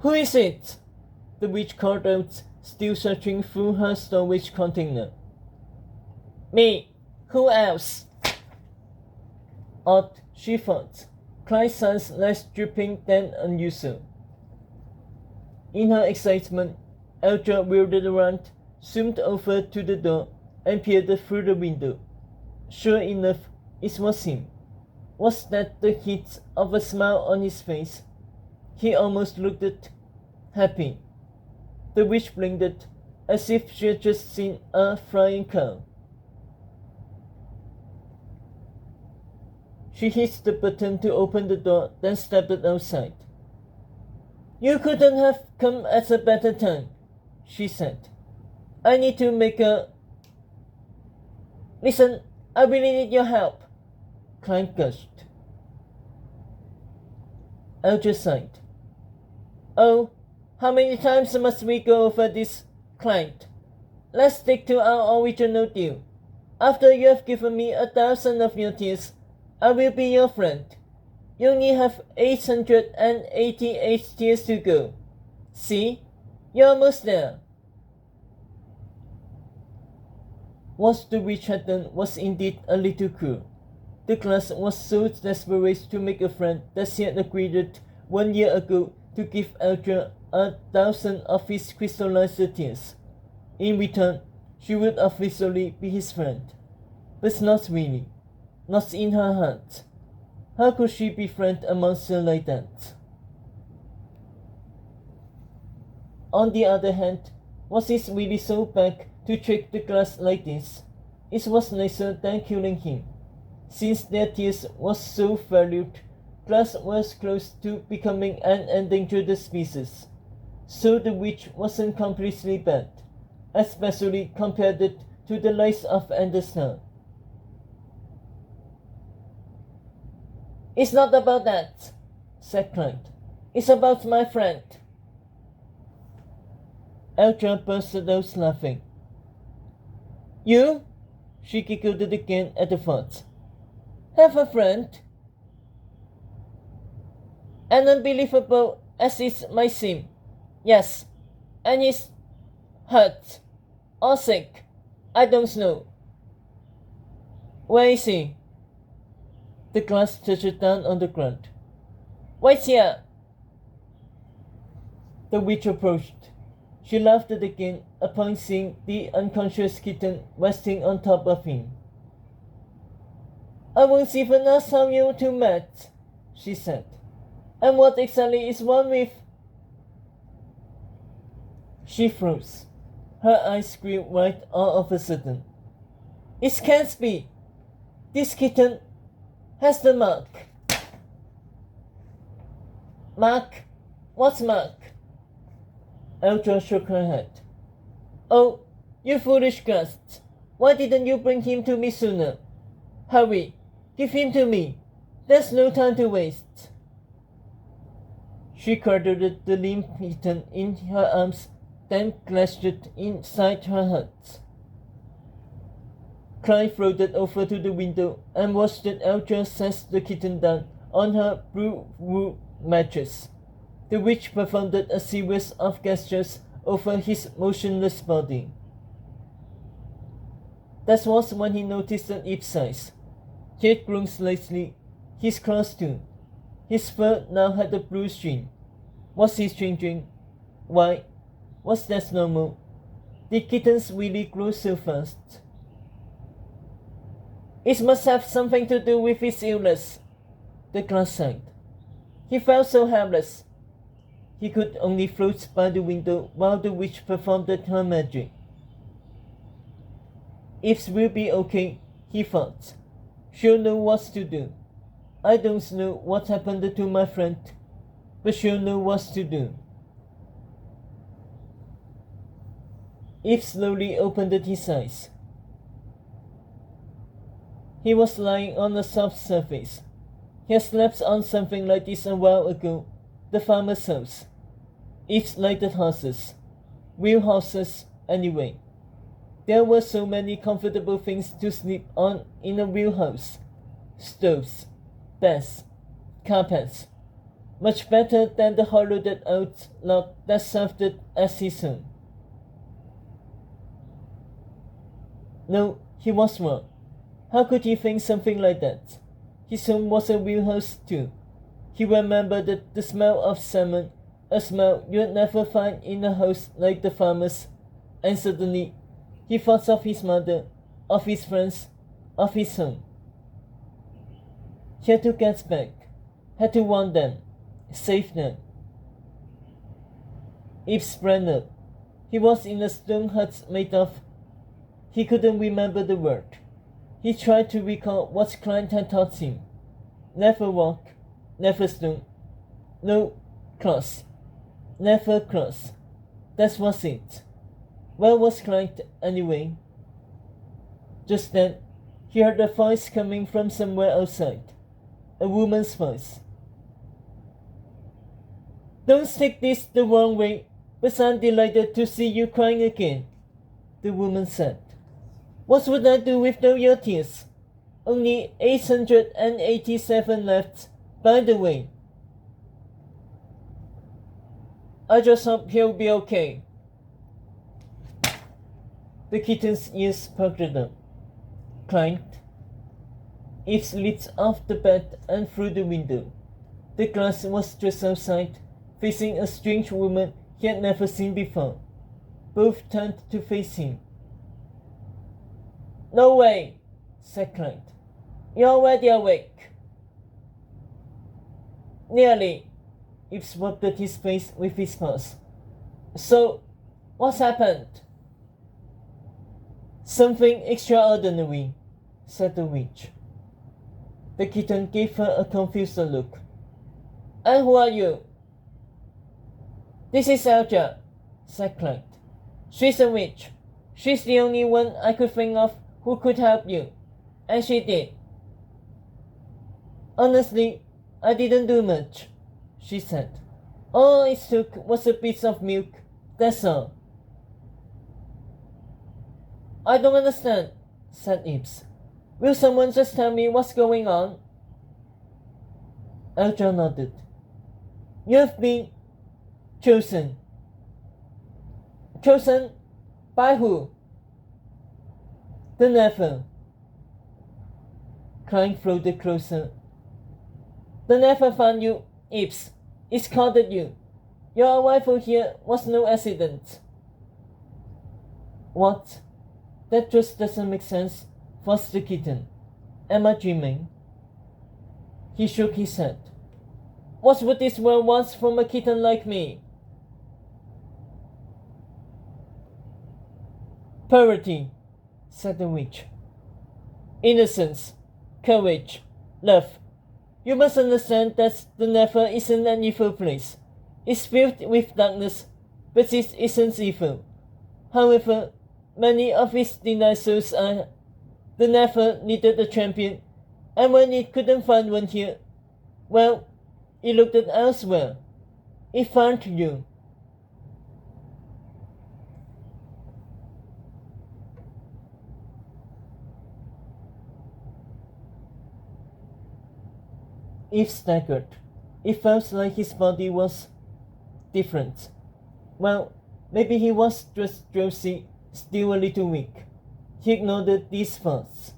Who is it? The witch called out, still searching through her storage container. Me. Who else? Odd, she thought. Clyde sounds less dripping than unusual. In her excitement, Eldra wheeled around, zoomed over to the door, and peered through the window. Sure enough, it was him. Was that the hint of a smile on his face? He almost looked happy. The witch blinked, as if she had just seen a flying cow. She hit the button to open the door, then stepped outside. You couldn't have come at a better time, she said. I need to make a... Listen, I really need your help, Clyde gushed. Eldra sighed. Oh, how many times must we go over this, Clyde? Let's stick to our original deal. After you have given me 1,000 of your tears, I will be your friend. You only have 888 tears to go. See? You're almost there. What the witch had done was indeed a little cruel. The class was so desperate to make a friend that she had agreed 1 year ago to give Eldra 1,000 of his crystallized tears. In return, she would officially be his friend. But not really. Not in her heart. How could she befriend a monster like that? On the other hand, was it really so bad to trick the class like this? It was nicer than killing him. Since their tears was so valued, class was close to becoming an endangered species. So the witch wasn't completely bad, especially compared to the likes of Anderstar. It's not about that, said Clyde. It's about my friend. Eldra burst out laughing. You? She giggled again at the thought. Have a friend? And unbelievable as it might seem, yes, and he's hurt or sick, I don't know. Where is he? The glass touched down on the ground. Wait here! The witch approached. She laughed again upon seeing the unconscious kitten resting on top of him. I won't even ask how you two met, she said. And what exactly is wrong with... She froze. Her eyes grew wide all of a sudden. It can't be! This kitten has the mark. Mark? What's mark? Eldra shook her head. Oh, you foolish ghost. Why didn't you bring him to me sooner? Hurry, give him to me. There's no time to waste. She cradled the limp kitten in her arms, then clutched it inside her heart. Clyde floated over to the window and watched Eldra set the kitten down on her blue wool mattress. The witch performed a series of gestures over his motionless body. That was when he noticed its size. He had grown slightly, his claws too. His fur now had a blue sheen. Was he changing? Why? Was that normal? Did kittens really grow so fast? It must have something to do with his illness, the glass sighed. He felt so helpless. He could only float by the window while the witch performed her magic. It will be okay, he thought. She'll know what to do. I don't know what happened to my friend, but she'll know what to do. Eve slowly opened his eyes. He was lying on a soft surface. He had slept on something like this a while ago, the farmer's house. Eve liked horses. Real horses, anyway. There were so many comfortable things to sleep on in a real house. Stoves, beds, carpets. much better than the hollowed-out log that served as his home. No, he was wrong. How could he think something like that? His home was a wheelhouse too. He remembered the smell of salmon, a smell you'd never find in a house like the farmer's, and suddenly he thought of his mother, of his friends, of his home. He had to get back, had to warn them, save them. Yves sprang up. He was in a stone hut made of. He couldn't remember the word. He tried to recall what Klein had taught him. Never walk, never stone, no cross, never cross. That was it. Where was Klein anyway? Just then, he heard a voice coming from somewhere outside. A woman's voice. Don't take this the wrong way, but I'm delighted to see you crying again, the woman said. What would I do with all your tears? Only 887 left, by the way. I just hope he'll be okay. The kitten's ears perked up. Clanked. It slid off the bed and through the window. The glass was just outside, facing a strange woman he had never seen before. Both turned to face him. No way, said Clyde. You're already awake. Nearly. Yves swabbed his face with his paws. So, what's happened? Something extraordinary, said the witch. The kitten gave her a confused look. And who are you? This is Elja, said Clyde. She's a witch. She's the only one I could think of who could help you. And she did. Honestly, I didn't do much, she said. All it took was a piece of milk, that's all. I don't understand, said Yves. Will someone just tell me what's going on? Elja nodded. You've been chosen. Chosen? By who? The Nefer. Clyde floated closer. The Nefer found you, Yves. It scalded you. Your arrival here was no accident. What? That just doesn't make sense, fussed the kitten. Am I dreaming? He shook his head. What would this world want from a kitten like me? Purity, said the witch. Innocence, courage, love. You must understand that the Nefer isn't an evil place. It's filled with darkness, but it isn't evil. However, many of its deniers are. The Nefer needed a champion, and when it couldn't find one here, well, it looked at elsewhere. It found you. Yves staggered. It felt like his body was different. Well, maybe he was just drowsy, still a little weak. He ignored these thoughts.